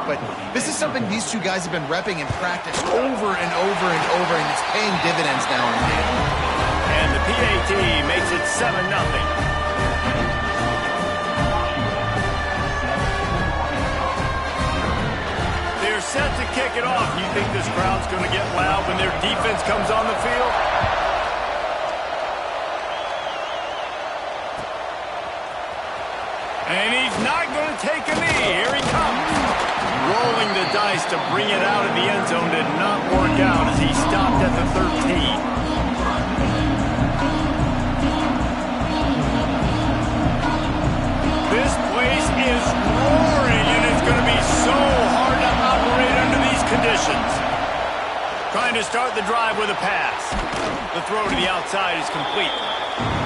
but this is something these two guys have been repping in practice over and over and over, and it's paying dividends now and then. And the PAT makes it 7-0. They're set to kick it off. You think this crowd's going to get loud when their defense comes on the field? And he's not going to take a knee. Here he comes. Rolling the dice to bring it out of the end zone did not work out as he stopped at the 13. This place is roaring, and it's going to be so hard to operate under these conditions. Trying to start the drive with a pass. The throw to the outside is complete.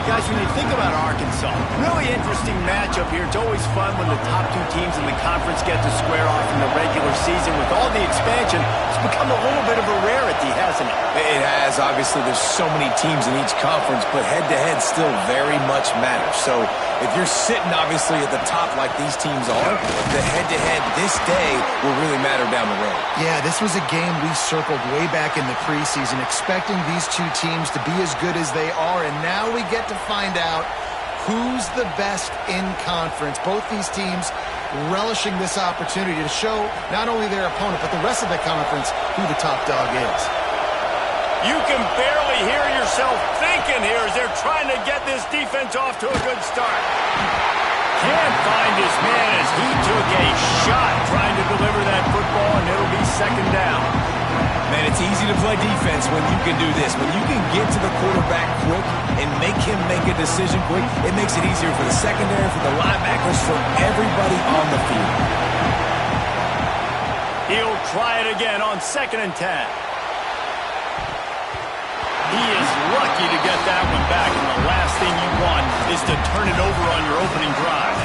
Guys, when you think about Arkansas, really interesting matchup here. It's always fun when the top two teams in the conference get to square off in the regular season. With all the expansion, it's become a little bit of a rarity, hasn't it? It has. Obviously, there's so many teams in each conference, but head-to-head still very much matters. So if you're sitting, obviously, at the top like these teams are, the head-to-head this day will really matter down the road. Yeah, this was a game we circled way back in the preseason, expecting these two teams to be as good as they are, and now we get to find out who's the best in conference. Both these teams relishing this opportunity to show not only their opponent, but the rest of the conference who the top dog is. You can barely hear yourself thinking here as they're trying to get this defense off to a good start. Can't find his man as he took a shot trying to deliver that football, and it'll be second down. Man, it's easy to play defense when you can do this. When you can get to the quarterback quick and make him make a decision quick, it makes it easier for the secondary, for the linebackers, for everybody on the field. He'll try it again on 2nd and 10. He is lucky to get that one back, and the last thing you want is to turn it over on your opening drive.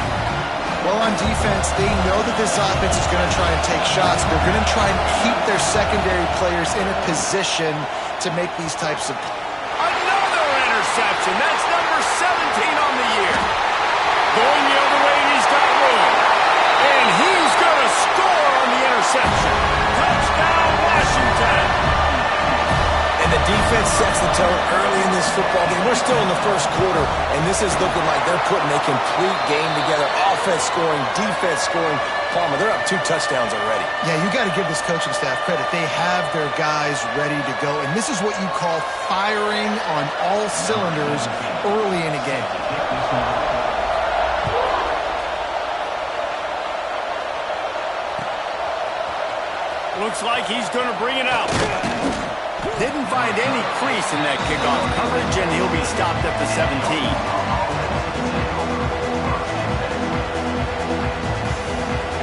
Well, on defense, they know that this offense is going to try and take shots. They're going to try and keep their secondary players in a position to make these types of... Another interception. That's number 17 on the year. Going the other way, and he's got room. And he's going to score on the interception. Touchdown, Washington. And the defense sets the tone early in this football game. We're still in the first quarter, and this is looking like they're putting a complete game together. Offense scoring, defense scoring. Palmer, they're up 2 touchdowns already. Yeah, you got to give this coaching staff credit. They have their guys ready to go, and this is what you call firing on all cylinders early in a game. Looks like he's going to bring it out. Didn't find any crease in that kickoff coverage, and he'll be stopped at the 17.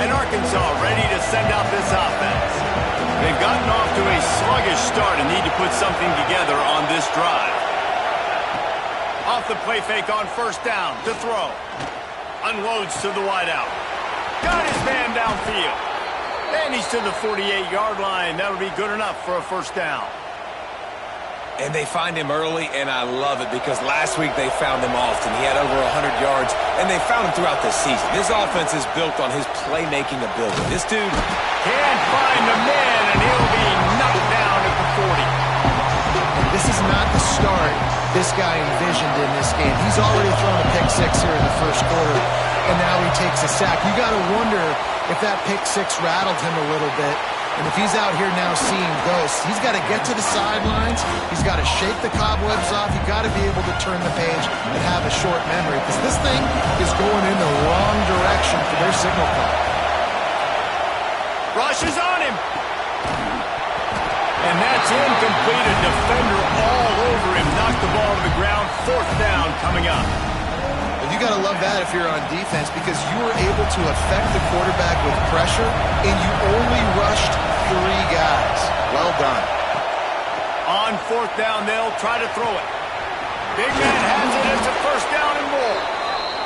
And Arkansas ready to send out this offense. They've gotten off to a sluggish start and need to put something together on this drive. Off the play fake on 1st down to throw. Unloads to the wideout. Got his man downfield. And he's to the 48-yard line. That'll be good enough for a 1st down. And they find him early, and I love it because last week they found him often. He had over 100 yards, and they found him throughout the season. This offense is built on his playmaking ability. This dude can't find the man, and he'll be knocked down at the 40. This is not the start this guy envisioned in this game. He's already thrown a pick 6 here in the first quarter, and now he takes a sack. You got to wonder if that pick 6 rattled him a little bit. And if he's out here now seeing ghosts, he's got to get to the sidelines. He's got to shake the cobwebs off. You've got to be able to turn the page and have a short memory because this thing is going in the wrong direction for their signal call. Rush is on him. And that's incomplete. A defender all over him. Knocked the ball to the ground. 4th down coming up. You got to love that if you're on defense because you were able to affect the quarterback with pressure and you only rushed 3 guys. Well done. On 4th down, they'll try to throw it. Big man has it. It's a 1st down and more.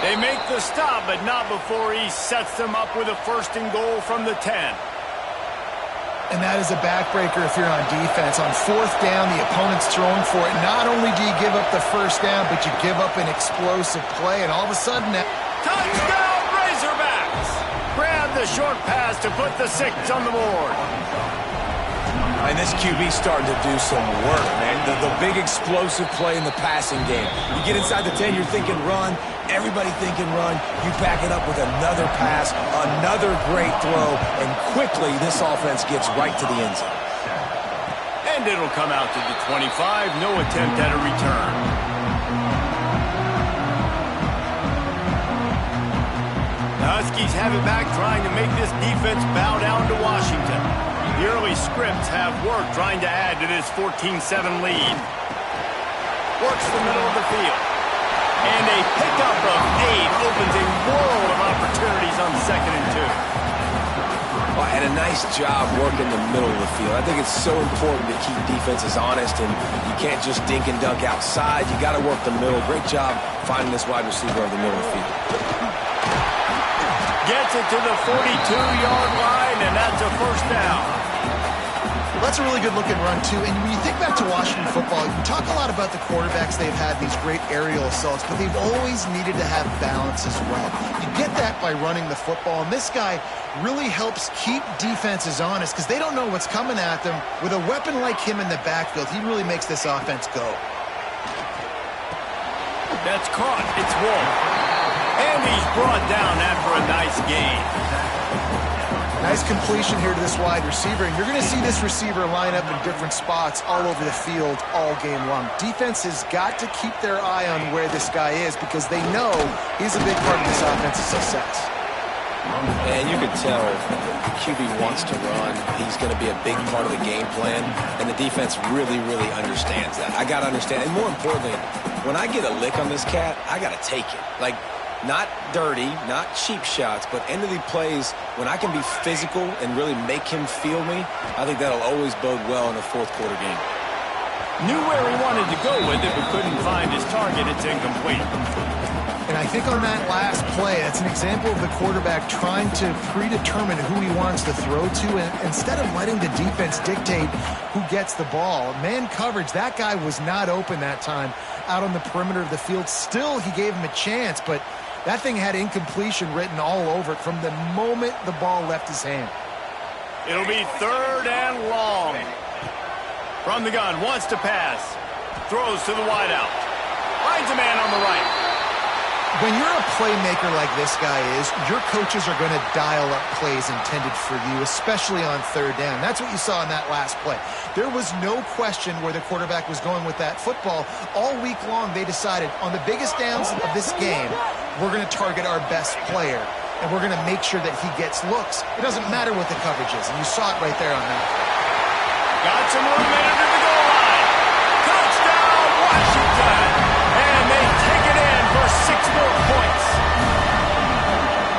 They make the stop, but not before he sets them up with a 1st and goal from the 10. And that is a backbreaker if you're on defense. On 4th down, the opponent's throwing for it. Not only do you give up the 1st down, but you give up an explosive play, and all of a sudden... Touchdown, Razorbacks! Grab the the short pass to put the 6 on the board. And this QB's starting to do some work, man. The big explosive play in the passing game. You get inside the 10, you're thinking run. Everybody thinking run. You back it up with another pass, another great throw, and quickly this offense gets right to the end zone. And it'll come out to the 25. No attempt at a return. The Huskies have it back, trying to make this defense bow down to Washington. The early scripts have worked, trying to add to this 14-7 lead. Works the middle of the field. And a pickup of 8 opens a world of opportunities on 2nd and 2. And a nice job working the middle of the field. I think it's so important to keep defenses honest, and you can't just dink and dunk outside. You got to work the middle. Great job finding this wide receiver over the middle of the field. Gets it to the 42-yard line, and that's a first down. That's a really good-looking run, too. And when you think back to Washington football, you talk a lot about the quarterbacks they've had, these great aerial assaults, but they've always needed to have balance as well. You get that by running the football, and this guy really helps keep defenses honest because they don't know what's coming at them. With a weapon like him in the backfield, he really makes this offense go. That's caught. It's Wolf. And he's brought down after a nice gain. Nice completion here to this wide receiver, and you're going to see this receiver line up in different spots all over the field all game long. Defense has got to keep their eye on where this guy is because they know he's a big part of this offense's success. And you can tell the QB wants to run. He's going to be a big part of the game plan, and the defense really, really understands that. I got to understand, and more importantly, when I get a lick on this cat, I got to take it. Like, not dirty, not cheap shots, but end of the plays, when I can be physical and really make him feel me, I think that'll always bode well in a fourth quarter game. Knew where he wanted to go with it, but couldn't find his target. It's incomplete. And I think on that last play, that's an example of the quarterback trying to predetermine who he wants to throw to, and instead of letting the defense dictate who gets the ball. Man coverage, that guy was not open that time out on the perimeter of the field. Still, he gave him a chance, but that thing had incompletion written all over it from the moment the ball left his hand. It'll be 3rd and long. From the gun, wants to pass. Throws to the wideout. Finds a man on the right. When you're a playmaker like this guy is, your coaches are going to dial up plays intended for you, especially on 3rd down. That's what you saw in that last play. There was no question where the quarterback was going with that football. All week long, they decided on the biggest downs of this game, we're going to target our best player, and we're going to make sure that he gets looks. It doesn't matter what the coverage is, and you saw it right there on that. Got some room under the goal line. Touchdown, Washington! And they take it in for 6 more points.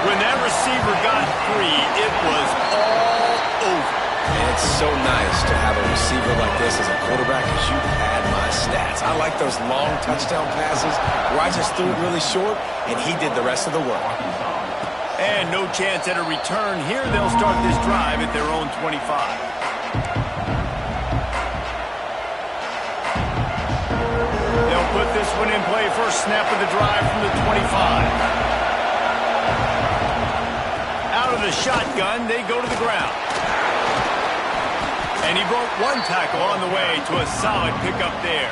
When that receiver got free, it was all over. And it's so nice to have a receiver like this as a quarterback because you had my stats. I like those long touchdown passes where I just threw it really short and he did the rest of the work. And no chance at a return here. They'll start this drive at their own 25. They'll put this one in play. First snap of the drive from the 25. Out of the shotgun, they go to the ground. And he broke 1 tackle on the way to a solid pickup there.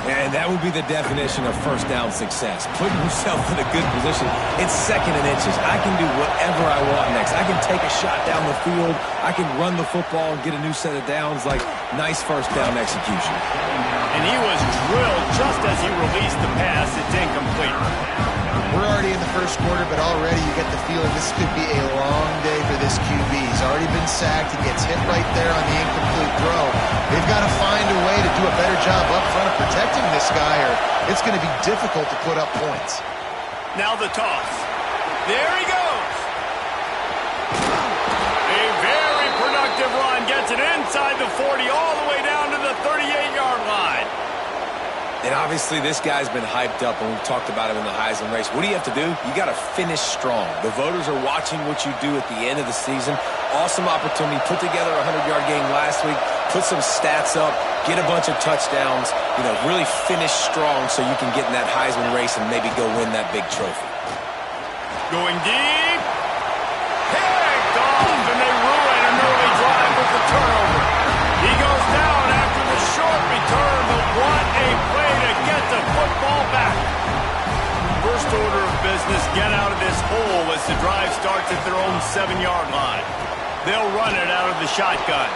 And that would be the definition of first down success. Putting yourself in a good position. It's 2nd and inches. I can do whatever I want next. I can take a shot down the field. I can run the football and get a new set of downs. Like, nice first down execution. And he was drilled just as he released the pass. It's incomplete. We're already in the first quarter, but already you get the feeling this could be a long day for this QB. He's already been sacked. He gets hit right there on the incomplete throw. They've got to find a way to do a better job up front of protecting this guy, or it's going to be difficult to put up points. Now the toss. There he goes. A very productive run. Gets it inside the 40 all the way down to the 38-yard line. And obviously this guy's been hyped up, and we've talked about him in the Heisman race. What do you have to do? You got to finish strong. The voters are watching what you do at the end of the season. Awesome opportunity. Put together a 100-yard game last week. Put some stats up. Get a bunch of touchdowns. You know, really finish strong so you can get in that Heisman race and maybe go win that big trophy. Going deep. drive starts at their own 7-yard line. They'll run it out of the shotgun.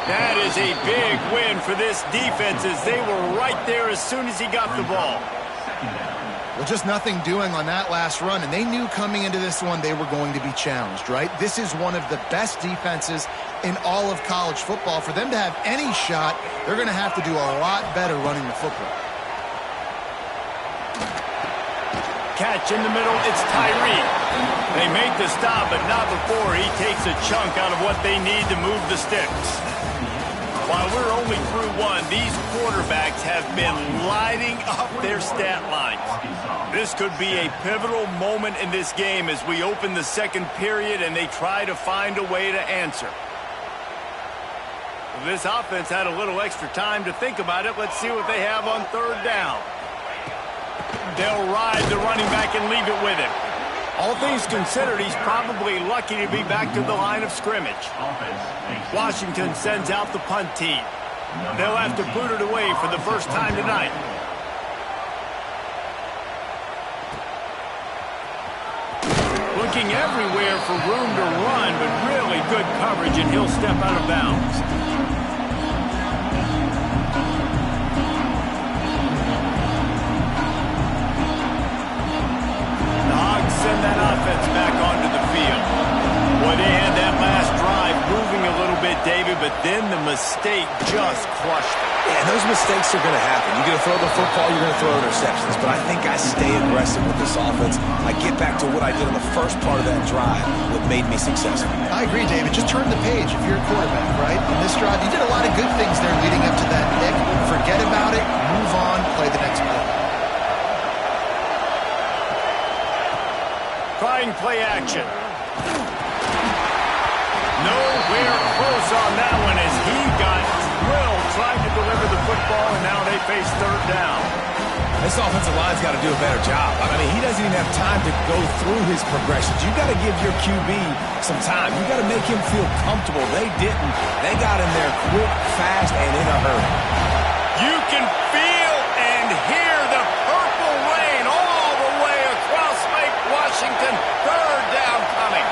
That is a big win for this defense as they were right there as soon as he got the ball. Well, just nothing doing on that last run, and they knew coming into this one they were going to be challenged, right? This is one of the best defenses in all of college football. For them to have any shot, they're going to have to do a lot better running the football. Catch in the middle, it's Tyree. They make the stop, but not before he takes a chunk out of what they need to move the sticks. While we're only through one, these quarterbacks have been lighting up their stat lines. This could be a pivotal moment in this game as we open the second period and they try to find a way to answer. This offense had a little extra time to think about it. Let's see what they have on third down. They'll ride the running back and leave it with him. All things considered, he's probably lucky to be back to the line of scrimmage. Washington sends out the punt team. They'll have to boot it away for the first time tonight. Looking everywhere for room to run, but really good coverage, and he'll step out of bounds. Send that offense back onto the field. Boy, they had that last drive moving a little bit, David, but then the mistake just crushed it. Yeah, those mistakes are going to happen. You're going to throw the football, you're going to throw interceptions, but I think I stay aggressive with this offense. I get back to what I did in the first part of that drive, what made me successful. I agree, David. Just turn the page if you're a quarterback, right? On this drive, you did a lot of good things there leading up to that pick. Forget about it, move on, play the next play. Trying play action. Nowhere close on that one as he got drilled trying to deliver the football, and now they face third down. This offensive line's got to do a better job. I mean, he doesn't even have time to go through his progressions. You've got to give your QB some time. You've got to make him feel comfortable. They didn't. They got in there quick, fast, and in a hurry. You can feel and hear the purple rain all the way across Lake Washington. Third down coming.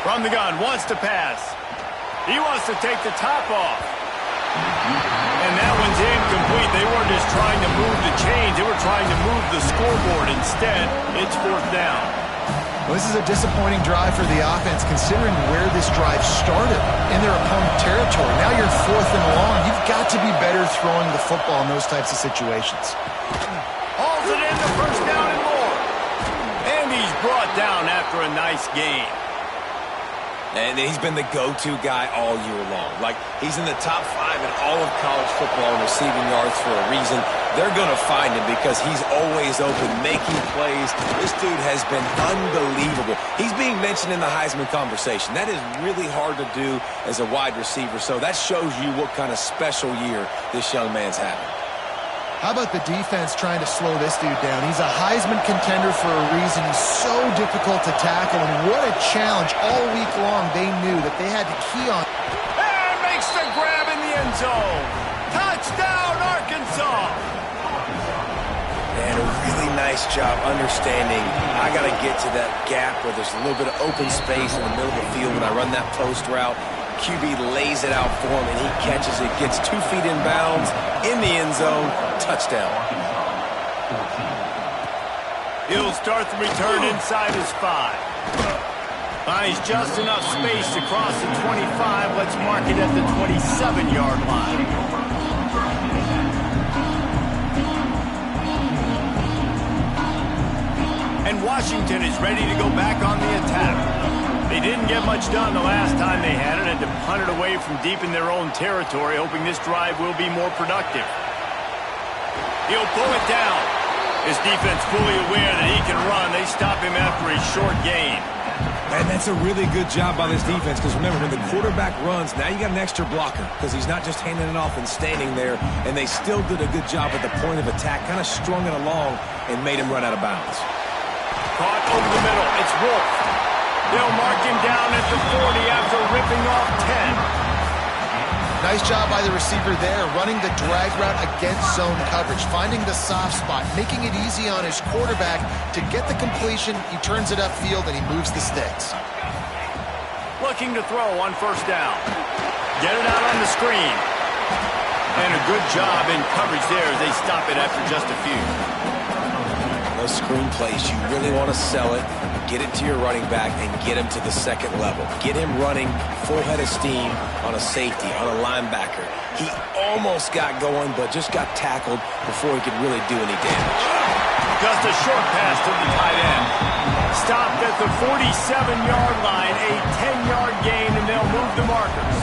From the gun, wants to pass. He wants to take the top off. And that one's incomplete. They weren't just trying to move the chains. They were trying to move the scoreboard. Instead, it's fourth down. Well, this is a disappointing drive for the offense considering where this drive started in their opponent territory. Now you're fourth and long. You've got to be better throwing the football in those types of situations. Hauls it in, the first down and more. And he's brought down after a nice game. And he's been the go-to guy all year long. Like, he's in the top 5 in all of college football in receiving yards for a reason. They're going to find him because he's always open, making plays. This dude has been unbelievable. He's being mentioned in the Heisman conversation. That is really hard to do as a wide receiver, so that shows you what kind of special year this young man's having. How about the defense trying to slow this dude down? He's a Heisman contender for a reason. He's so difficult to tackle, and what a challenge all week long. They knew that they had to key on. And makes the grab in the end zone. Touchdown, Arkansas. And a really nice job understanding I got to get to that gap where there's a little bit of open space in the middle of the field when I run that post route. QB lays it out for him, and he catches it, gets 2 feet in bounds, in the end zone, touchdown. He'll start the return inside his 5. Finds just enough space to cross the 25. Let's mark it at the 27-yard line. And Washington is ready to go back on the attack. They didn't get much done the last time they had it, and to punt it away from deep in their own territory, hoping this drive will be more productive. He'll pull it down. His defense fully aware that he can run. They stop him after a short gain. And that's a really good job by this defense because remember, when the quarterback runs, now you got an extra blocker because he's not just handing it off and standing there, and they still did a good job at the point of attack, kind of strung it along and made him run out of bounds. Caught over the middle. It's Wolf. They'll mark him down at the 40 after ripping off 10. Nice job by the receiver there, running the drag route against zone coverage, finding the soft spot, making it easy on his quarterback to get the completion. He turns it upfield, and he moves the sticks. Looking to throw on first down. Get it out on the screen. And a good job in coverage there as they stop it after just a few. Those screen plays, you really want to sell it, get it to your running back, and get him to the second level. Get him running full head of steam on a safety, on a linebacker. He almost got going, but just got tackled before he could really do any damage. Just a short pass to the tight end. Stopped at the 47-yard line, a 10-yard gain, and they'll move the markers.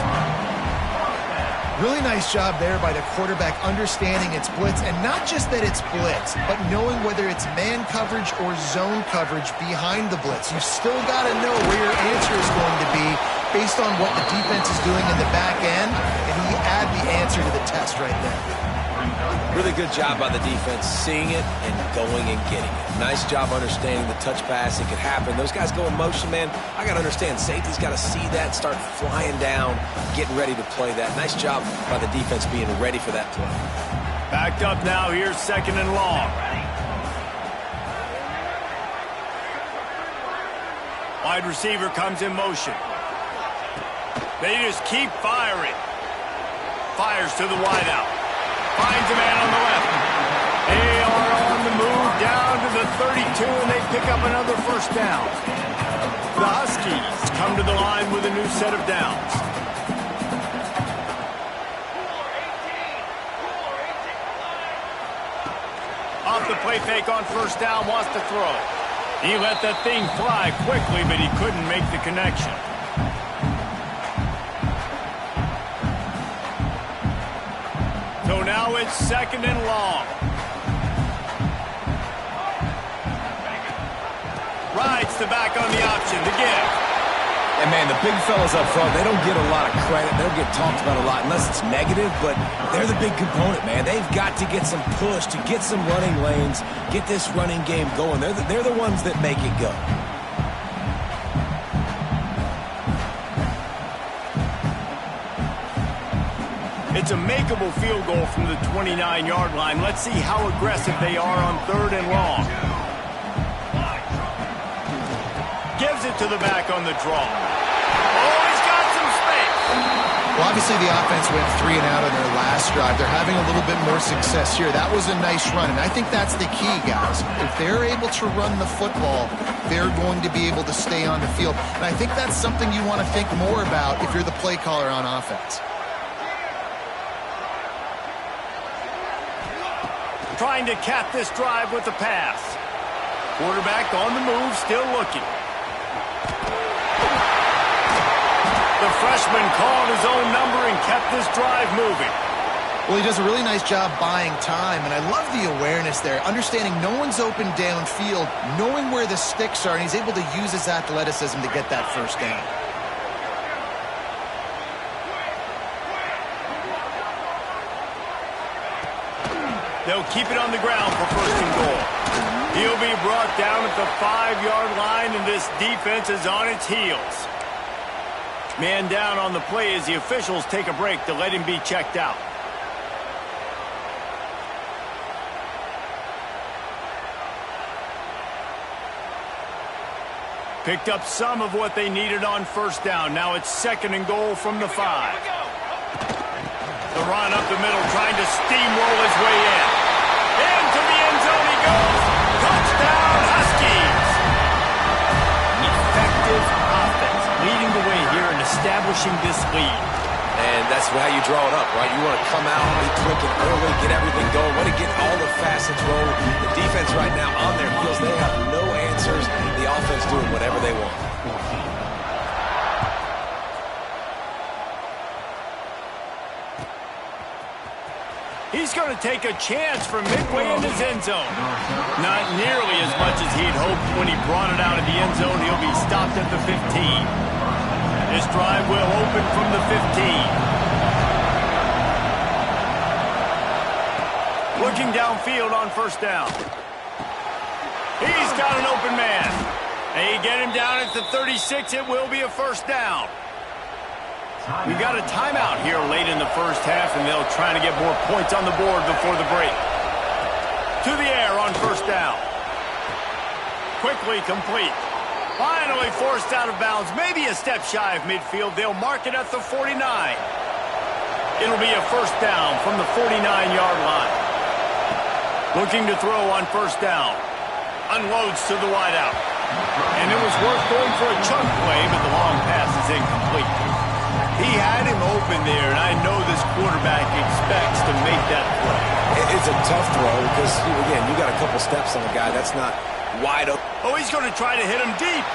Really nice job there by the quarterback understanding it's blitz, and not just that it's blitz, but knowing whether it's man coverage or zone coverage behind the blitz. You still got to know where your answer is going to be based on what the defense is doing in the back end, and he add the answer to the test right there. Really good job by the defense, seeing it and going and getting it. Nice job understanding the touch pass. It could happen. Those guys go in motion, man. I got to understand, safety's got to see that, start flying down, getting ready to play that. Nice job by the defense being ready for that play. Backed up now, here's second and long. Wide receiver comes in motion. They just keep firing. Fires to the wideout. Finds a man on the left. They are on the move down to the 32, and they pick up another first down. The Huskies come to the line with a new set of downs. Off the play fake on first down, wants to throw. He let that thing fly quickly, but he couldn't make the connection. So now it's second and long. Rides the back on the option to give. And, man, the big fellas up front, they don't get a lot of credit. They don't get talked about a lot unless it's negative, but they're the big component, man. They've got to get some push, to get some running lanes, get this running game going. They're the ones that make it go. It's a makeable field goal from the 29-yard line. Let's see how aggressive they are on third and long. Gives it to the back on the draw. Oh, he's got some space. Well, obviously the offense went 3 and out on their last drive. They're having a little bit more success here. That was a nice run, and I think that's the key, guys. If they're able to run the football, they're going to be able to stay on the field. And I think that's something you want to think more about if you're the play caller on offense. Trying to cap this drive with the pass. Quarterback on the move, still looking. The freshman called his own number and kept this drive moving. Well, he does a really nice job buying time, and I love the awareness there, understanding no one's open downfield, knowing where the sticks are, and he's able to use his athleticism to get that first down. They'll keep it on the ground for first and goal. He'll be brought down at the 5-yard line, and this defense is on its heels. Man down on the play as the officials take a break to let him be checked out. Picked up some of what they needed on first down. Now it's second and goal from the 5. The run up the middle, trying to steamroll his way in. Into the end zone he goes. Touchdown, Huskies! Effective offense, leading the way here and establishing this lead. And that's how you draw it up, right? You want to come out, be clicking early, get everything going, want to get all the facets rolling. The defense right now on their heels, they have no answers. The offense doing whatever they want. He's going to take a chance from midway in his end zone. Not nearly as much as he'd hoped when he brought it out of the end zone. He'll be stopped at the 15. This drive will open from the 15. Looking downfield on first down. He's got an open man. They get him down at the 36. It will be a first down. We got a timeout here late in the first half, and they'll try to get more points on the board before the break. To the air on first down. Quickly complete. Finally forced out of bounds. Maybe a step shy of midfield. They'll mark it at the 49. It'll be a first down from the 49-yard line. Looking to throw on first down. Unloads to the wideout. And it was worth going for a chunk play, but the long pass is incomplete. He had him open there, and I know this quarterback expects to make that play. It's a tough throw because, again, you got a couple steps on the guy. That's not wide open. Oh, he's going to try to hit him deep.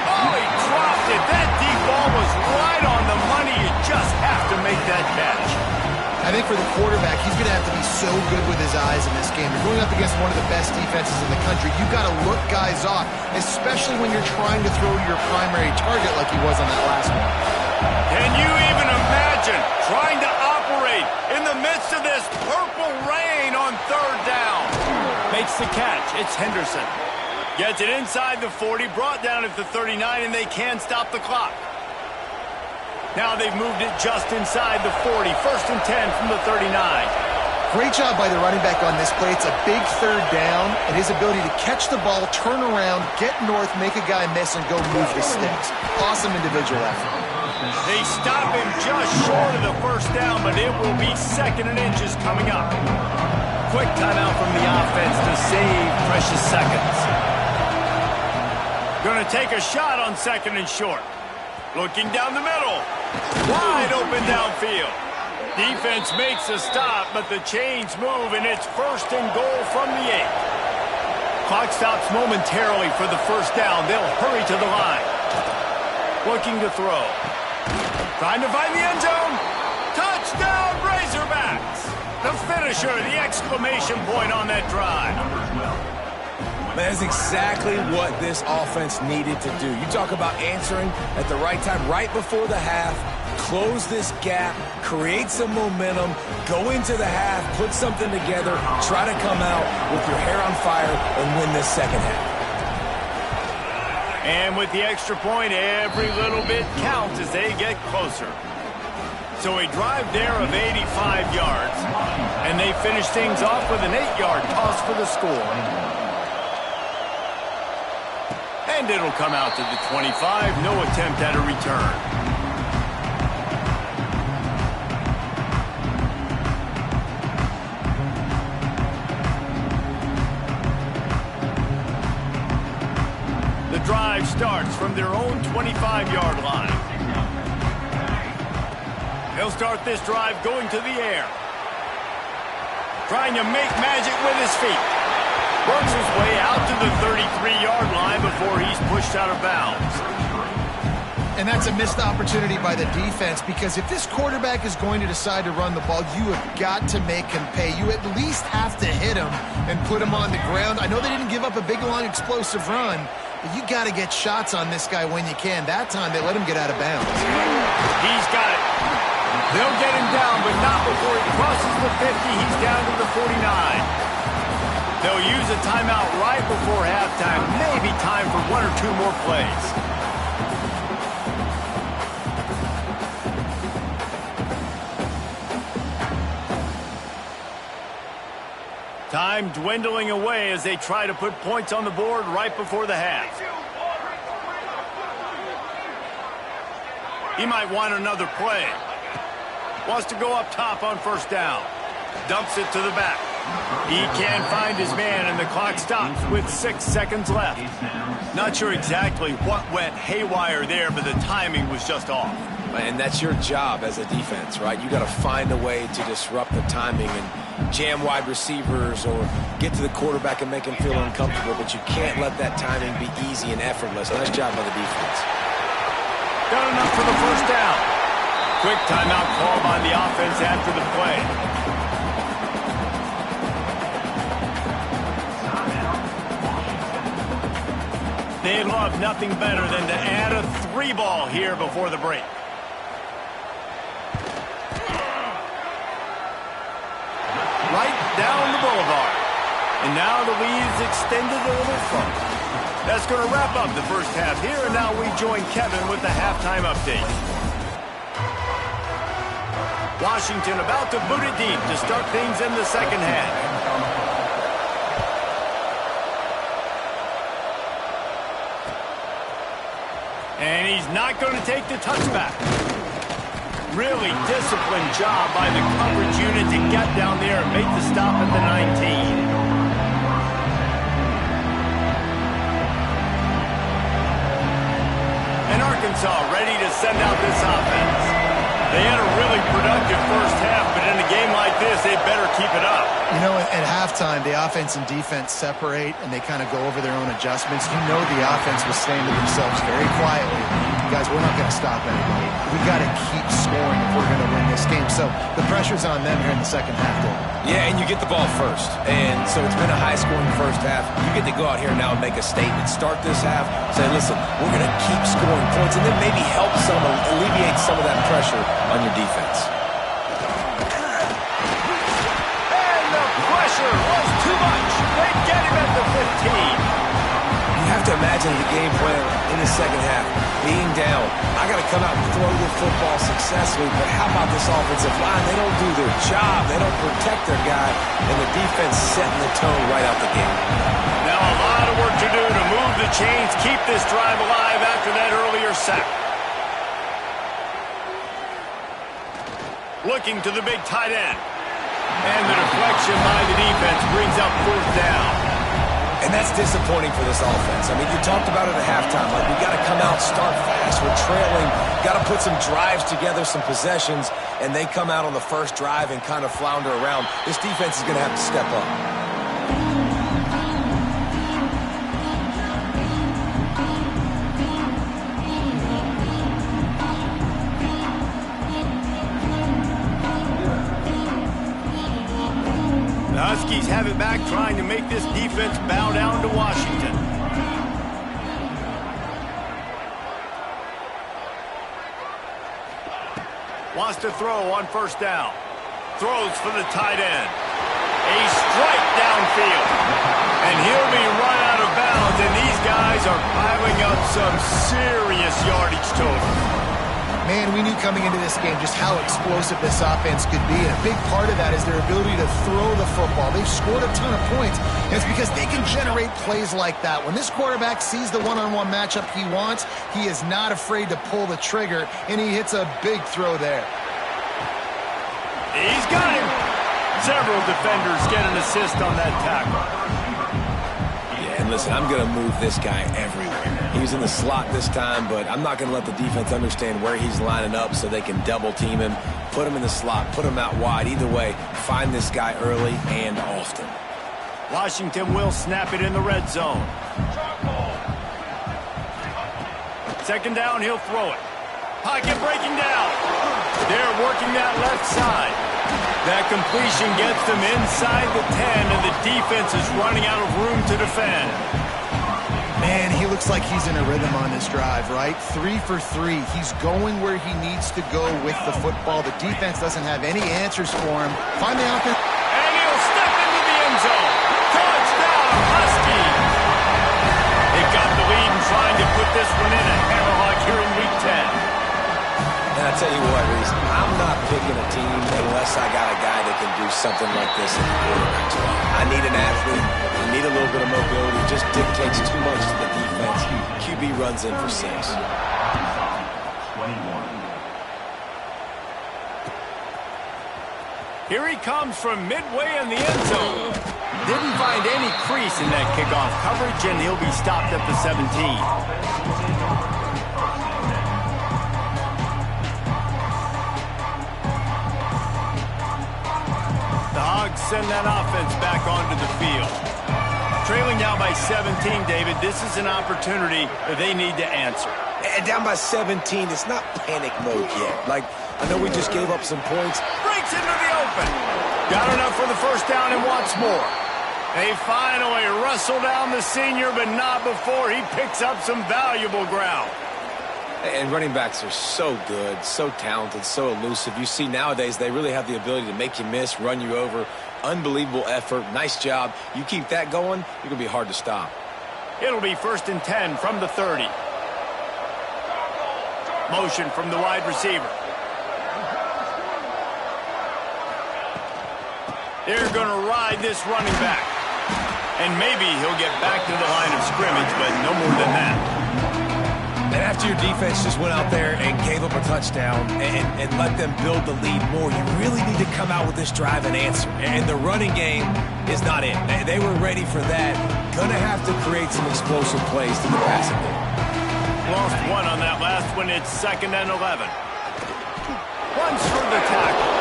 Oh, he dropped it. That deep ball was right on the money. You just have to make that catch. I think for the quarterback, he's going to have to be so good with his eyes in this game. You're going up against one of the best defenses in the country. You've got to look guys off, especially when you're trying to throw to your primary target like he was on that last one. Can you even imagine trying to operate in the midst of this purple rain on third down? Makes the catch. It's Henderson. Gets it inside the 40, brought down at the 39, and they can stop the clock. Now they've moved it just inside the 40. First and 10 from the 39. Great job by the running back on this play. It's a big third down, and his ability to catch the ball, turn around, get north, make a guy miss, and go move the sticks. Awesome individual effort. They stop him just short of the first down, but it will be second and inches coming up. Quick timeout from the offense to save precious seconds. Going to take a shot on second and short. Looking down the middle. Wide open downfield. Defense makes a stop, but the chains move, and it's first and goal from the 8. Clock stops momentarily for the first down. They'll hurry to the line. Looking to throw. Trying to find the end zone. Touchdown, Razorbacks. The finisher, the exclamation point on that drive. That's exactly what this offense needed to do. You talk about answering at the right time, right before the half, close this gap, create some momentum, go into the half, put something together, try to come out with your hair on fire and win this second half. And with the extra point, every little bit counts as they get closer. So a drive there of 85 yards, and they finish things off with an 8-yard toss for the score. And it'll come out to the 25. No attempt at a return. The drive starts from their own 25-yard line. He'll start this drive going to the air. Trying to make magic with his feet. Works his way out to the 33-yard line before he's pushed out of bounds. And that's a missed opportunity by the defense, because if this quarterback is going to decide to run the ball, you have got to make him pay. You at least have to hit him and put him on the ground. I know they didn't give up a big, long, explosive run, but you got to get shots on this guy when you can. That time, they let him get out of bounds. He's got it. They'll get him down, but not before he crosses the 50. He's down to the 49. They'll use a timeout right before halftime. Maybe time for one or two more plays. Time dwindling away as they try to put points on the board right before the half. He might want another play. Wants to go up top on first down. Dumps it to the back. He can't find his man, and the clock stops with 6 seconds left. Not sure exactly what went haywire there, but the timing was just off. And that's your job as a defense, right? You got to find a way to disrupt the timing and jam wide receivers or get to the quarterback and make him feel uncomfortable, but you can't let that timing be easy and effortless. Nice job by the defense. Got enough for the first down. Quick timeout call by the offense after the play. They'd love nothing better than to add a 3-ball here before the break. Right down the boulevard. And now the lead's extended a little further. That's going to wrap up the first half here, and now we join Kevin with the halftime update. Washington about to boot it deep to start things in the second half. And he's not going to take the touchback. Really disciplined job by the coverage unit to get down there and make the stop at the 19. And Arkansas ready to send out this offense. They had a really productive first half, but in a game like this, they better keep it up. You know, at halftime, the offense and defense separate, and they kind of go over their own adjustments. You know the offense was saying to themselves very quietly, guys, we're not going to stop anybody. We got to keep scoring if we're going to win this game. So the pressure's on them here in the second half, Dave. Yeah, and you get the ball first. And so it's been a high-scoring first half. You get to go out here now and make a statement. Start this half, say, listen, we're going to keep scoring points, and then maybe help alleviate some of that pressure on your defense. And the pressure was too much. They get him at the 15. You have to imagine the game plan in the second half. Being down, I got to come out and throw the football successfully, but how about this offensive line? They don't do their job. They don't protect their guy, and the defense setting the tone right out the gate. Now a lot of work to do to move the chains, keep this drive alive after that earlier sack. Looking to the big tight end. And the deflection by the defense brings up fourth down. And that's disappointing for this offense. I mean, you talked about it at halftime. Like, we got to come out, start fast. We're trailing. Got to put some drives together, some possessions, and they come out on the first drive and kind of flounder around. This defense is going to have to step up. The Huskies have it back, trying to make this defense bow down to Washington. Wants to throw on first down. Throws for the tight end. A strike downfield. And he'll be run out of bounds, and these guys are piling up some serious yardage total. Man, we knew coming into this game just how explosive this offense could be, and a big part of that is their ability to throw the football. They've scored a ton of points, and it's because they can generate plays like that. When this quarterback sees the one-on-one matchup he wants, he is not afraid to pull the trigger, and he hits a big throw there. He's got him. Several defenders get an assist on that tackle. Yeah, and listen, I'm going to move this guy everywhere. He's in the slot this time, but I'm not going to let the defense understand where he's lining up so they can double team him, put him in the slot, put him out wide. Either way, find this guy early and often. Washington will snap it in the red zone. Second down, he'll throw it. Pocket breaking down. They're working that left side. That completion gets them inside the 10, and the defense is running out of room to defend. Man, he looks like he's in a rhythm on this drive, right? 3 for 3. He's going where he needs to go with the football. The defense doesn't have any answers for him. Find the offense. And he'll step into the end zone. Touchdown, Huskies. They've got the lead and trying to put this one in at Hammerhawk here in Week 10. And I tell you what, Reese, I'm not picking a team unless I got a guy that can do something like this in the quarterback spot. I need an athlete. I need a little bit of mobility. It just dictates too much to the defense. QB runs in for 6. Here he comes from midway in the end zone. Didn't find any crease in that kickoff coverage, and he'll be stopped at the 17. The Hogs send that offense back onto the field. Trailing now by 17, David, this is an opportunity that they need to answer. And down by 17, it's not panic mode yet. Like, I know we just gave up some points. Breaks into the open. Got enough for the first down and wants more. They finally wrestle down the senior, but not before he picks up some valuable ground. And running backs are so good, so talented, so elusive. You see nowadays they really have the ability to make you miss, run you over. Unbelievable effort. Nice job. You keep that going, you're going to be hard to stop. It'll be 1st and 10 from the 30. Motion from the wide receiver. They're going to ride this running back. And maybe he'll get back to the line of scrimmage, but no more than that. And after your defense just went out there and gave up a touchdown and let them build the lead more, you really need to come out with this drive and answer. And the running game is not it. They were ready for that. Going to have to create some explosive plays to the passing game. Lost one on that last one. It's 2nd and 11. Runs for the tackle.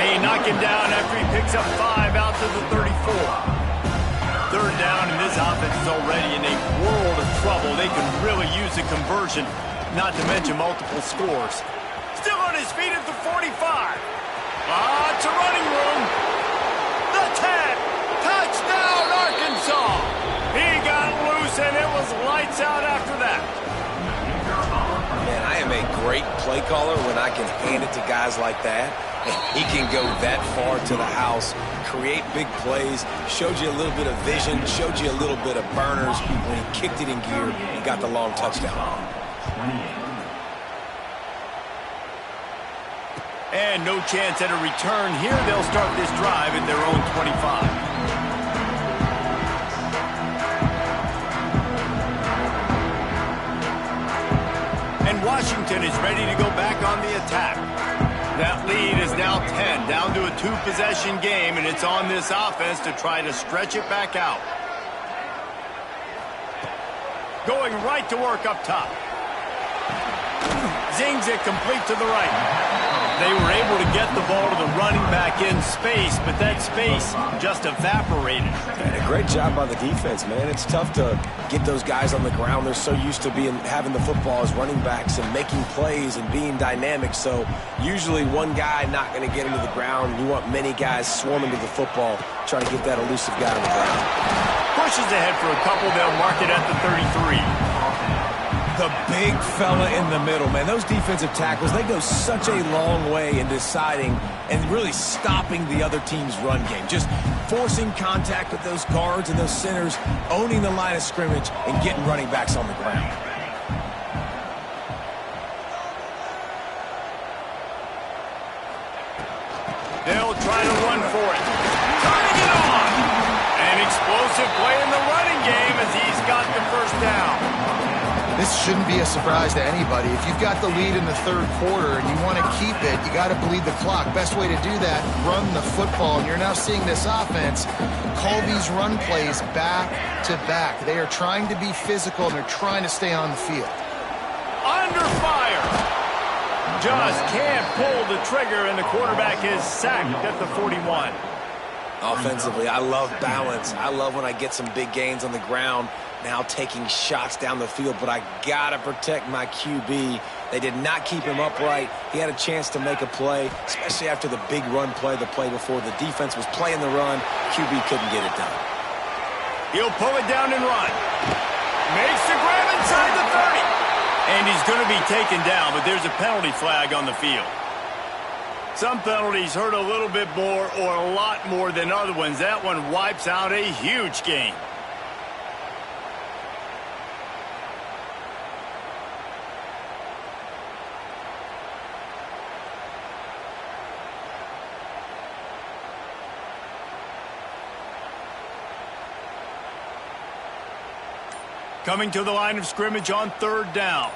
And he knocked him down after he picks up 5 out to the 34. 3rd down, and this offense is already in a world of trouble. They can really use a conversion, not to mention multiple scores. Still on his feet at the 45. Lots of running room. The 10. Touchdown, Arkansas. He got loose, and it was lights out after that. Man, I am a great play caller when I can hand it to guys like that. He can go that far to the house, create big plays, showed you a little bit of vision, showed you a little bit of burners when he kicked it in gear and got the long touchdown. And no chance at a return here. They'll start this drive at their own 25. And Washington is ready to go back on the attack. That lead is now 10, down to a 2-possession game, and it's on this offense to try to stretch it back out. Going right to work up top. Zings it complete to the right. They were able to get the ball to the running back in space, but that space just evaporated. And a great job by the defense, man. It's tough to get those guys on the ground. They're so used to having the football as running backs and making plays and being dynamic. So usually one guy not going to get into the ground. You want many guys swarming to the football, trying to get that elusive guy on the ground. Pushes ahead for a couple. They'll mark it at the 33. The big fella in the middle, man. Those defensive tackles, they go such a long way in deciding and really stopping the other team's run game. Just forcing contact with those guards and those centers, owning the line of scrimmage, and getting running backs on the ground. They'll try to run for it. Turning it on! An explosive play in the running game as he's got the 1st down. This shouldn't be a surprise to anybody. If you've got the lead in the 3rd quarter and you want to keep it, you got to bleed the clock. Best way to do that, run the football. And you're now seeing this offense call these run plays back to back. They are trying to be physical, and they're trying to stay on the field. Under fire. Just can't pull the trigger, and the quarterback is sacked at the 41. Offensively, I love balance. I love when I get some big gains on the ground, now taking shots down the field, but I got to protect my QB. They did not keep him upright. He had a chance to make a play, especially after the big run play, the play before. The defense was playing the run. QB couldn't get it done. He'll pull it down and run. Makes the grab inside the 30. And he's going to be taken down, but there's a penalty flag on the field. Some penalties hurt a little bit more or a lot more than other ones. That one wipes out a huge game. Coming to the line of scrimmage on 3rd down.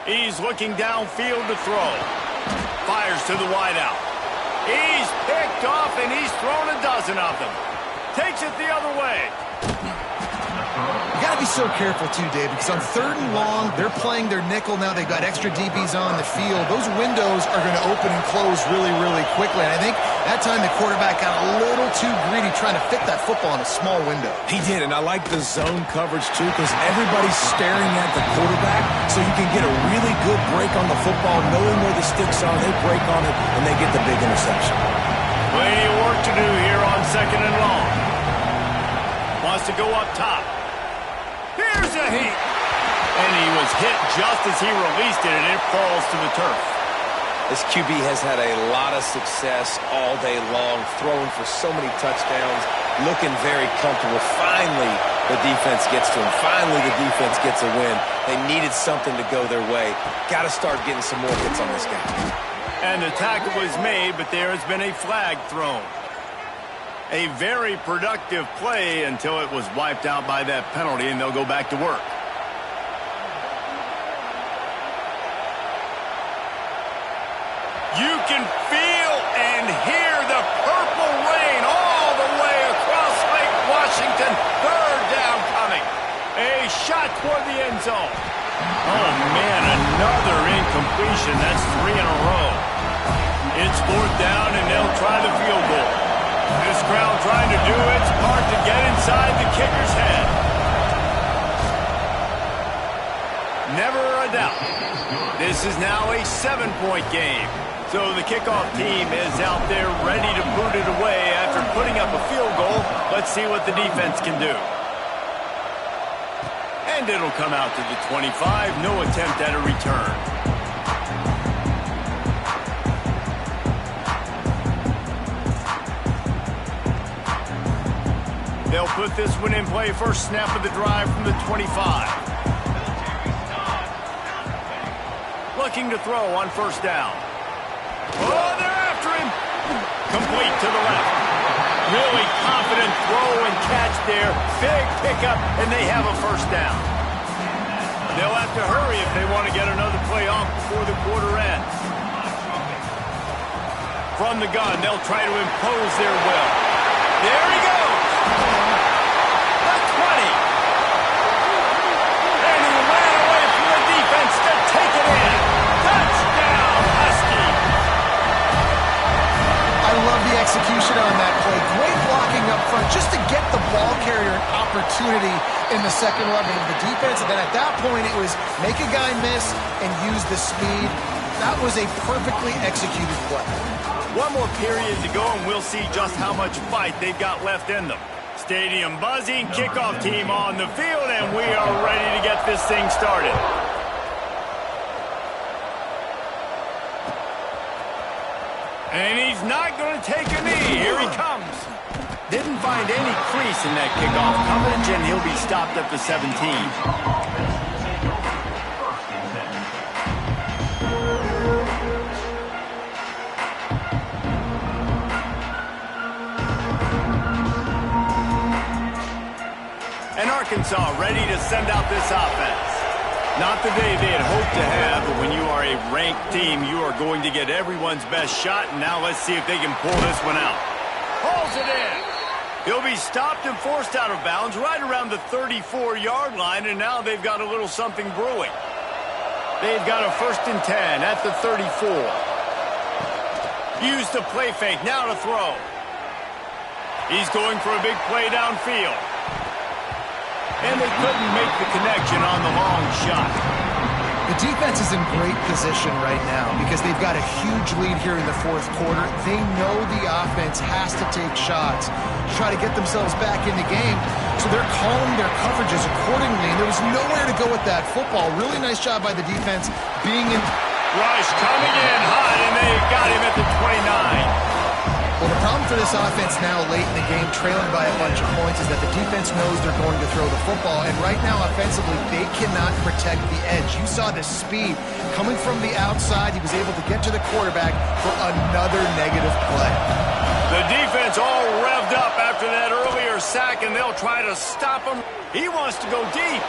He's looking downfield to throw. Fires to the wideout. He's picked off, and he's thrown a dozen of them. Takes it the other way. You got to be so careful, too, Dave, because on 3rd and long, they're playing their nickel now. They've got extra DBs on the field. Those windows are going to open and close really, really quickly. And I think that time the quarterback got a little too greedy trying to fit that football in a small window. He did, and I like the zone coverage, too, because everybody's staring at the quarterback, so you can get a really good break on the football, knowing where the sticks are. They break on it, and they get the big interception. Plenty of work to do here on 2nd and long. Wants to go up top. Here's a heat. And he was hit just as he released it, and it falls to the turf. This QB has had a lot of success all day long, throwing for so many touchdowns, looking very comfortable. Finally, the defense gets to him. Finally, the defense gets a win. They needed something to go their way. Got to start getting some more hits on this guy. And the tackle was made, but there has been a flag thrown. A very productive play until it was wiped out by that penalty, and they'll go back to work. You can feel and hear the purple rain all the way across Lake Washington. Third down coming. A shot toward the end zone. Oh, man, another incompletion. That's 3 in a row. It's fourth down, and they'll try the field goal. This crowd trying to do its part to get inside the kicker's head. Never a doubt. This is now a 7-point game. So the kickoff team is out there ready to boot it away after putting up a field goal. Let's see what the defense can do. And it'll come out to the 25. No attempt at a return. They'll put this one in play. First snap of the drive from the 25. Looking to throw on first down. Oh, they're after him. Complete to the left. Really confident throw and catch there. Big pickup, and they have a first down. They'll have to hurry if they want to get another play off before the quarter ends. From the gun, they'll try to impose their will. There he goes. The 20. And he ran away from the defense to take it in. Touchdown, Husky. I love the execution on that play. Great blocking up front just to get the ball carrier an opportunity in the second level of the defense. And then at that point, it was make a guy miss and use the speed. That was a perfectly executed play. One more period to go, and we'll see just how much fight they've got left in them. Stadium buzzing, kickoff team on the field, and we are ready to get this thing started. And he's not going to take a knee. Here he comes. Didn't find any crease in that kickoff coverage, and he'll be stopped at the 17. And Arkansas ready to send out this offense. Not the day they had hoped to have, but when you are a ranked team, you are going to get everyone's best shot. And now let's see if they can pull this one out. Pulls it in. He'll be stopped and forced out of bounds right around the 34-yard line, and now they've got a little something brewing. They've got a 1st and 10 at the 34. Use the play fake, now to throw. He's going for a big play downfield. And they couldn't make the connection on the long shot. The defense is in great position right now because they've got a huge lead here in the fourth quarter. They know the offense has to take shots to try to get themselves back in the game. So they're calling their coverages accordingly. And there was nowhere to go with that football. Really nice job by the defense being in. Rush coming in high, and they got him at the 29. Well, the problem for this offense now late in the game, trailing by a bunch of points, is that the defense knows they're going to throw the football. And right now, offensively, they cannot protect the edge. You saw the speed coming from the outside. He was able to get to the quarterback for another negative play. The defense all revved up after that earlier sack, and they'll try to stop him. He wants to go deep.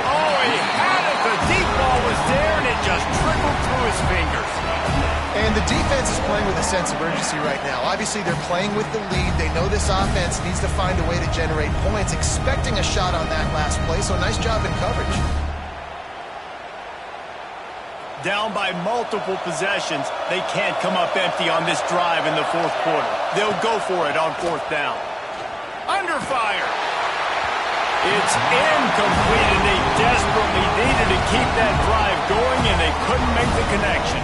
Oh, he had it. The deep ball was there, and it just trickled through his fingers. And the defense is playing with a sense of urgency right now. Obviously, they're playing with the lead. They know this offense needs to find a way to generate points, expecting a shot on that last play, so nice job in coverage. Down by multiple possessions, they can't come up empty on this drive in the fourth quarter. They'll go for it on fourth down. Under fire. It's incomplete, and they desperately needed to keep that drive going, and they couldn't make the connection.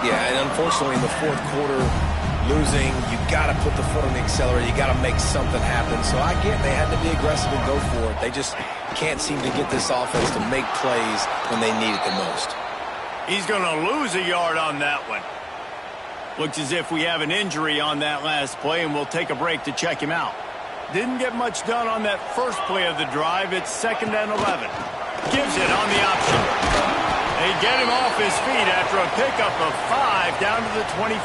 Yeah, and unfortunately in the fourth quarter, losing, you got to put the foot on the accelerator. You got to make something happen. So I get they had to be aggressive and go for it. They just can't seem to get this offense to make plays when they need it the most. He's going to lose a yard on that one. Looks as if we have an injury on that last play, and we'll take a break to check him out. Didn't get much done on that first play of the drive. It's 2nd and 11. Gives it on the option. They get him off his feet after a pickup of 5 down to the 25.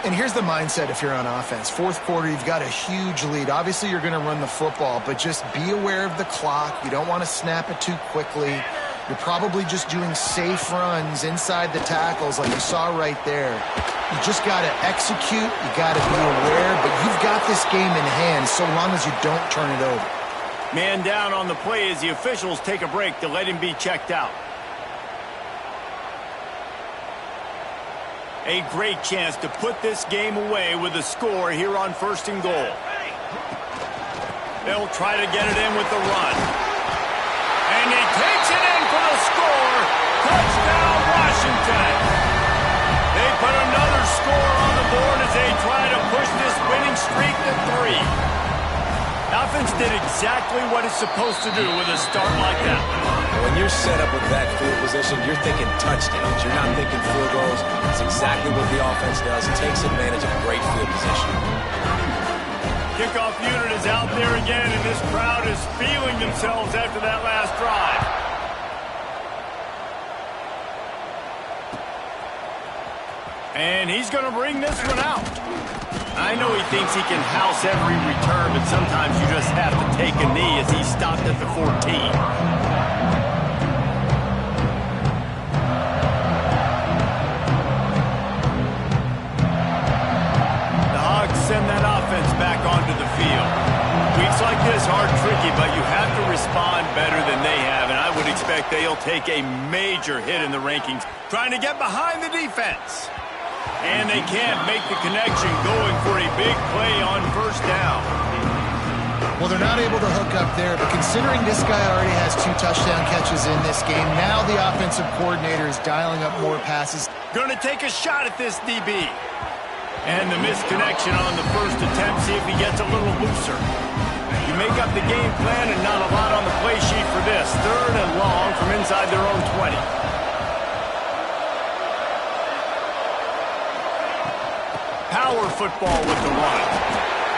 And here's the mindset if you're on offense. Fourth quarter, you've got a huge lead. Obviously, you're going to run the football, but just be aware of the clock. You don't want to snap it too quickly. You're probably just doing safe runs inside the tackles like you saw right there. You just got to execute. You got to be aware, but you've got this game in hand so long as you don't turn it over. Man down on the play as the officials take a break to let him be checked out. A great chance to put this game away with a score here on 1st and goal. They'll try to get it in with the run. And he takes it in for the score. Touchdown, Washington. They put another score on the board as they try to push this winning streak to 3. Offense did exactly what it's supposed to do with a start like that. When you're set up with that field position, you're thinking touchdowns. You're not thinking field goals. That's exactly what the offense does. It takes advantage of great field position. Kickoff unit is out there again, and this crowd is feeling themselves after that last drive. And he's going to bring this one out. I know he thinks he can house every return, but sometimes you just have to take a knee as he stopped at the 14. The Hogs send that offense back onto the field. Weeks like this are tricky, but you have to respond better than they have, and I would expect they'll take a major hit in the rankings trying to get behind the defense. And they can't make the connection going for a big play on 1st down. Well, they're not able to hook up there, but considering this guy already has 2 touchdown catches in this game, now the offensive coordinator is dialing up more passes. Going to take a shot at this DB. And the missed connection on the first attempt. See if he gets a little looser. You make up the game plan and not a lot on the play sheet for this. 3rd and long from inside their own 20. Power football with the run.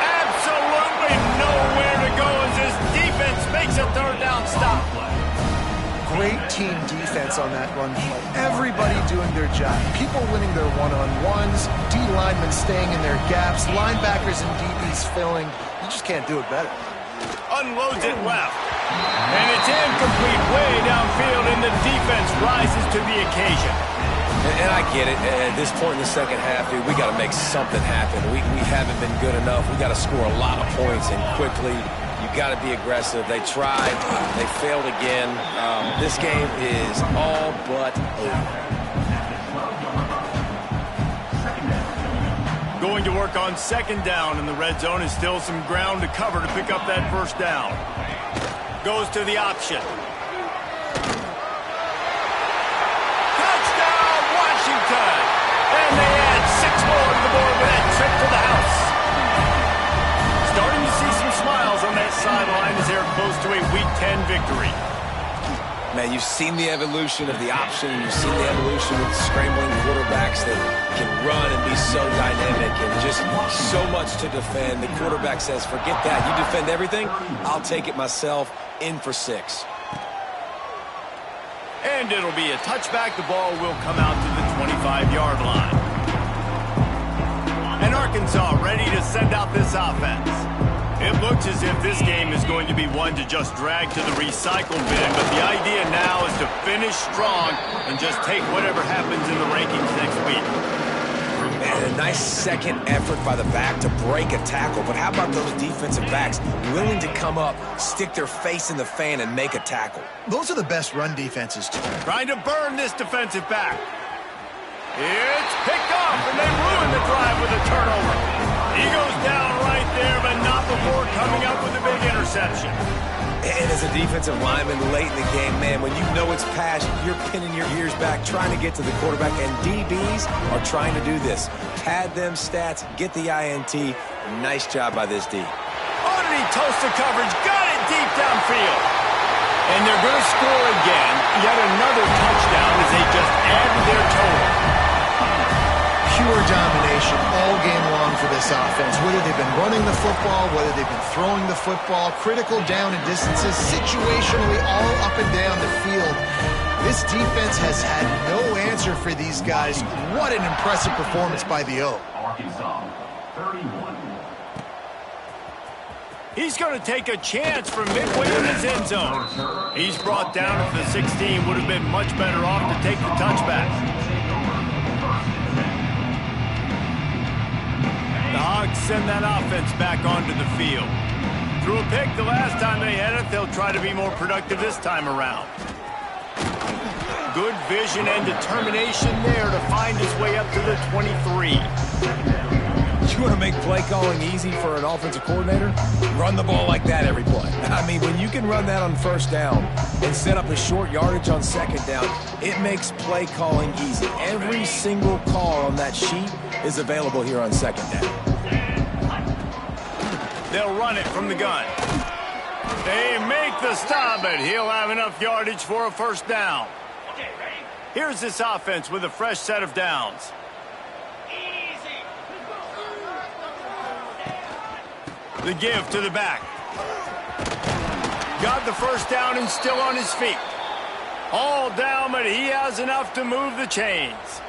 Absolutely nowhere to go as this defense makes a 3rd down stop. Great team defense on that run play. Everybody doing their job. People winning their one-on-ones, D linemen staying in their gaps, linebackers and DBs filling. You just can't do it better. Unloads it left. And it's incomplete way downfield, and the defense rises to the occasion. And I get it. At this point in the second half, dude, we got to make something happen. We haven't been good enough. We got to score a lot of points and quickly. You got to be aggressive. They tried. They failed again. This game is all but over. Going to work on 2nd down in the red zone, and still some ground to cover to pick up that 1st down. Goes to the option. And they add 6 more to the board with that trip to the house. Starting to see some smiles on that sideline as they're close to a Week 10 victory. Man, you've seen the evolution of the option. You've seen the evolution with scrambling quarterbacks that can run and be so dynamic and just so much to defend. The quarterback says, forget that. You defend everything, I'll take it myself. In for 6. And it'll be a touchback. The ball will come out to the 25-yard line. And Arkansas ready to send out this offense. It looks as if this game is going to be one to just drag to the recycle bin, but the idea now is to finish strong and just take whatever happens in the rankings next week. And a nice second effort by the back to break a tackle, but how about those defensive backs willing to come up, stick their face in the fan, and make a tackle? Those are the best run defenses, too. Trying to burn this defensive back. It's picked off, and they ruin the drive with a turnover. He goes down right there, but not before coming up with a big interception. And as a defensive lineman late in the game, man, when you know it's past, you're pinning your ears back, trying to get to the quarterback, and DBs are trying to do this. Pad them stats, get the INT. Nice job by this D. Oh, did he toast the coverage? Got it deep downfield. And they're going to score again. Yet another touchdown as they just add to their total. Pure domination all game long for this offense. Whether they've been running the football, whether they've been throwing the football, critical down and distances, situationally all up and down the field. This defense has had no answer for these guys. What an impressive performance by the O. Arkansas, 31. He's going to take a chance from midway in his end zone. He's brought down at the 16. Would have been much better off to take the touchback. The Hogs send that offense back onto the field. Threw a pick the last time they had it. They'll try to be more productive this time around. Good vision and determination there to find his way up to the 23. You want to make play calling easy for an offensive coordinator? Run the ball like that every play. I mean, when you can run that on first down and set up a short yardage on second down, it makes play calling easy. Every single call on that sheet is available here on second down. They'll run it from the gun. They make the stop, but he'll have enough yardage for a first down. Here's this offense with a fresh set of downs. The give to the back. Got the first down and still on his feet. All down, but he has enough to move the chains.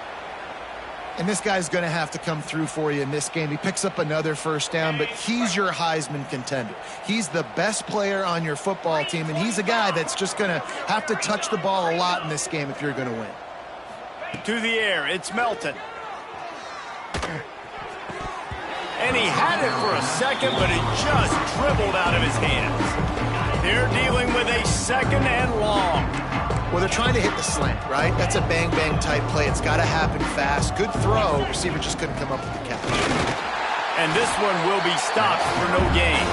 And this guy's going to have to come through for you in this game. He picks up another first down, but he's your Heisman contender. He's the best player on your football team, and he's a guy that's just going to have to touch the ball a lot in this game if you're going to win. To the air, it's Melton. And he had it for a second, but it just dribbled out of his hands. They're dealing with a second and long. Well, they're trying to hit the slant, right? That's a bang-bang type play. It's got to happen fast. Good throw. Receiver just couldn't come up with the catch. And this one will be stopped for no gain.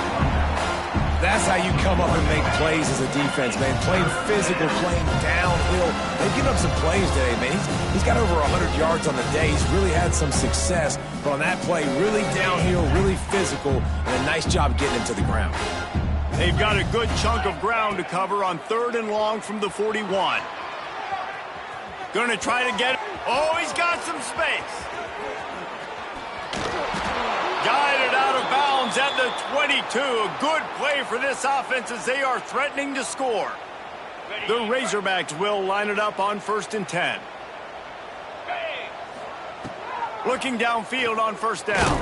That's how you come up and make plays as a defense, man. Playing physical, playing downhill. They've given up some plays today, man. He's got over 100 yards on the day. He's really had some success. But on that play, really downhill, really physical, and a nice job getting him to the ground. They've got a good chunk of ground to cover on third and long from the 41. Going to try to get it. Oh, he's got some space. Guided out of bounds at the 22. A good play for this offense as they are threatening to score. The Razorbacks will line it up on 1st and 10. Looking downfield on first down.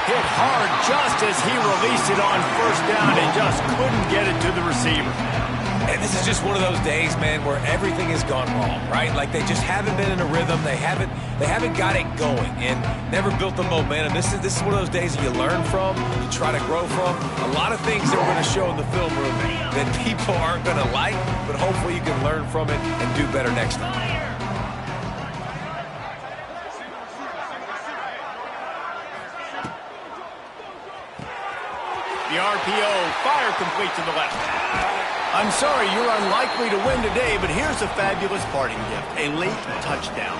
Hit hard just as he released it on first down and just couldn't get it to the receiver. And this is just one of those days, man, where everything has gone wrong, right? Like they just haven't been in a rhythm. They haven't got it going and never built the momentum. This is one of those days that you learn from, you try to grow from. A lot of things that we're going to show in the film room that people aren't going to like, but hopefully you can learn from it and do better next time. The RPO, fire complete to the left. I'm sorry, you're unlikely to win today, but here's a fabulous parting gift, a late touchdown.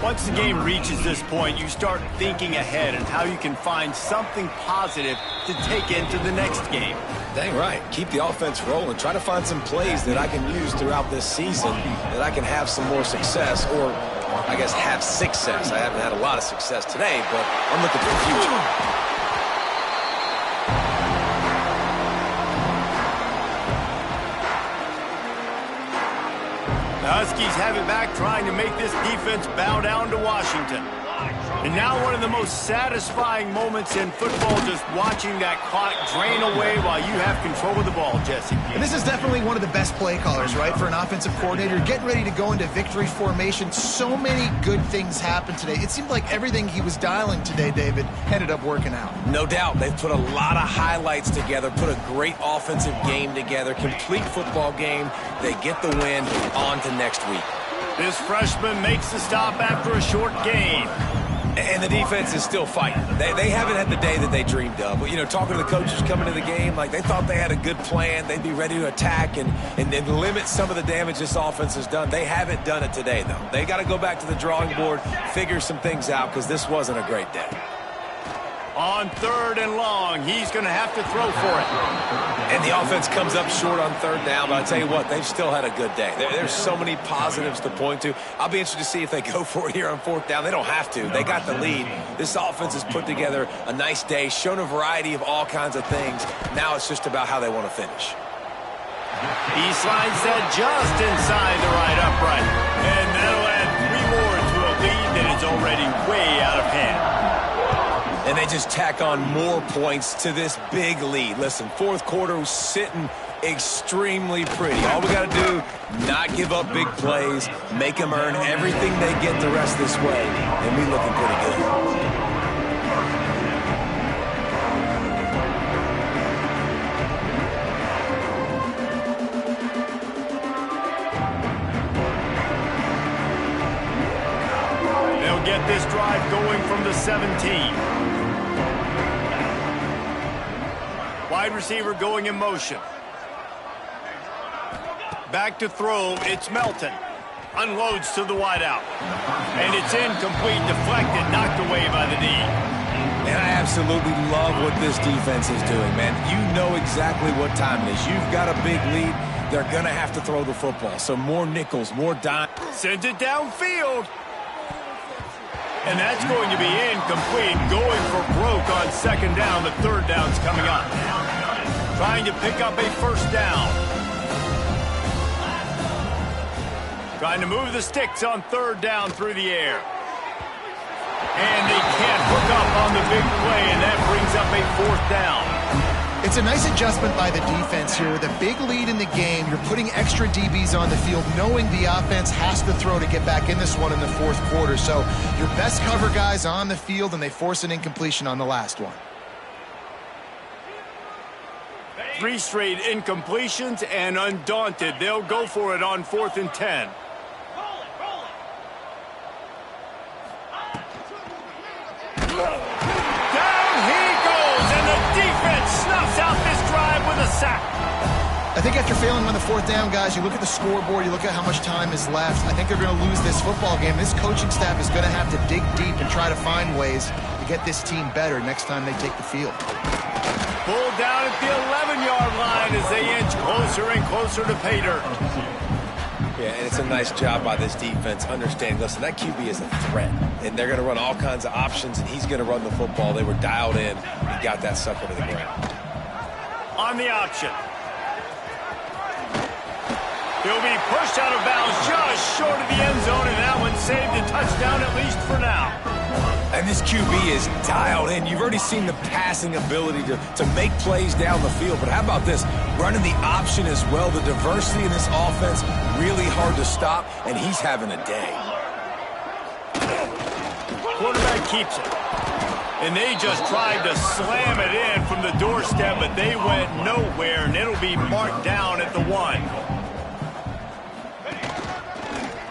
Once the game reaches this point, you start thinking ahead and how you can find something positive to take into the next game. Dang right. Keep the offense rolling. Try to find some plays that I can use throughout this season that I can have some more success, or I guess have success. I haven't had a lot of success today, but I'm looking for the future. The Huskies have it back, trying to make this defense bow down to Washington. And now one of the most satisfying moments in football, just watching that clock drain away while you have control of the ball, Jesse. And this is definitely one of the best play callers, right, for an offensive coordinator. Getting ready to go into victory formation. So many good things happened today. It seemed like everything he was dialing today, David, ended up working out. No doubt. They've put a lot of highlights together, put a great offensive game together, complete football game. They get the win. On to next week. This freshman makes the stop after a short gain. And the defense is still fighting. They haven't had the day that they dreamed of. But, you know, talking to the coaches coming to the game, like they thought they had a good plan. They'd be ready to attack and limit some of the damage this offense has done. They haven't done it today, though. They got to go back to the drawing board, figure some things out, because this wasn't a great day. On third and long, he's going to have to throw for it. And the offense comes up short on third down, but I'll tell you what, they've still had a good day. There's so many positives to point to. I'll be interested to see if they go for it here on fourth down. They don't have to. They got the lead. This offense has put together a nice day, shown a variety of all kinds of things. Now it's just about how they want to finish. He slides that just inside the right upright. And that'll add 3 more to a lead that is already way out of hand. And they just tack on more points to this big lead. Listen, fourth quarter was sitting extremely pretty. All we got to do, not give up big plays, make them earn everything they get the rest this way, and we looking pretty good. They'll get this drive going from the 17. Wide receiver going in motion. Back to throw, it's Melton. Unloads to the wideout. And it's incomplete, deflected, knocked away by the D. And I absolutely love what this defense is doing, man. You know exactly what time it is. You've got a big lead. They're going to have to throw the football. So more nickels, more dimes. Sends it downfield. And that's going to be incomplete. Going for broke on second down. The third down's coming up. Trying to pick up a first down. Trying to move the sticks on third down through the air. And they can't hook up on the big play, and that brings up a fourth down. It's a nice adjustment by the defense here. With a big lead in the game, you're putting extra DBs on the field, knowing the offense has to throw to get back in this one in the fourth quarter. So your best cover guys on the field, and they force an incompletion on the last one. 3 straight incompletions, and undaunted, they'll go for it on 4th and 10. Down he goes, and the defense snuffs out this drive with a sack. I think after failing on the fourth down, guys, you look at the scoreboard, you look at how much time is left. I think they're going to lose this football game. This coaching staff is going to have to dig deep and try to find ways to get this team better next time they take the field. Pulled down at the 11-yard line as they inch closer and closer to pay dirt. Yeah, and it's a nice job by this defense. Understand, listen, that QB is a threat, and they're going to run all kinds of options, and he's going to run the football. They were dialed in. He got that sucker to the ground. On the option. He'll be pushed out of bounds just short of the end zone, and that one saved a touchdown at least for now. And this QB is dialed in. You've already seen the passing ability to make plays down the field. But how about this? Running the option as well. The diversity in this offense, really hard to stop, and he's having a day. Quarterback keeps it. And they just tried to slam it in from the doorstep, but they went nowhere, and it'll be marked down at the 1.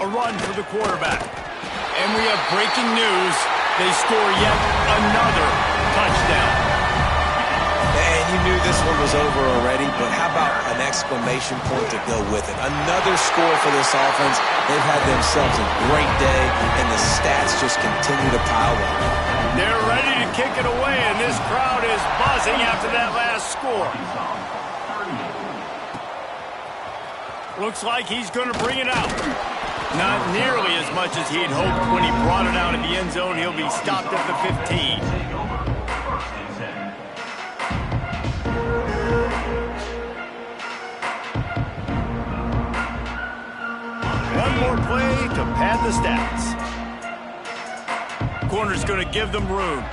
A run for the quarterback. And we have breaking news. They score yet another touchdown. And you knew this one was over already, but how about an exclamation point to go with it? Another score for this offense. They've had themselves a great day, and the stats just continue to pile up. They're ready to kick it away, and this crowd is buzzing after that last score. Looks like he's going to bring it out. Not nearly as much as he'd hoped when he brought it out of the end zone. He'll be stopped at the 15. One more play to pad the stats. Corner's going to give them room.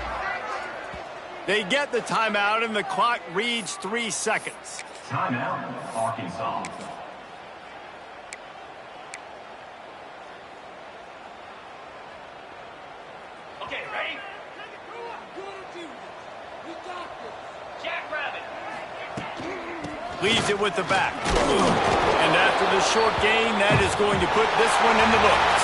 They get the timeout, and the clock reads 3 seconds. Timeout, Arkansas. Okay, ready? Jackrabbit. Leaves it with the back. And after the short gain, that is going to put this one in the books.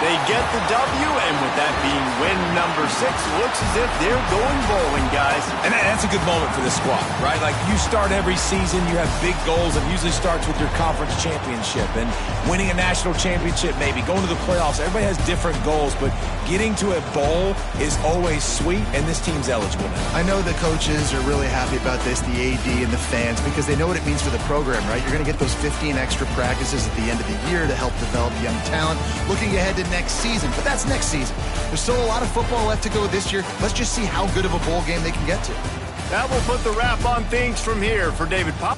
They get the W, and with that being win number 6, looks as if they're going bowling, guys. And that's a good moment for this squad, right? Like, you start every season, you have big goals. It usually starts with your conference championship and winning a national championship, maybe going to the playoffs. Everybody has different goals, but getting to a bowl is always sweet, and this team's eligible now. I know the coaches are really happy about this, the AD and the fans, because they know what it means for the program, right? You're going to get those 15 extra practices at the end of the year to help develop young talent. Looking ahead to next season, but that's next season. There's still a lot of football left to go this year. Let's just see how good of a bowl game they can get to. That will put the wrap on things from here for David Pop.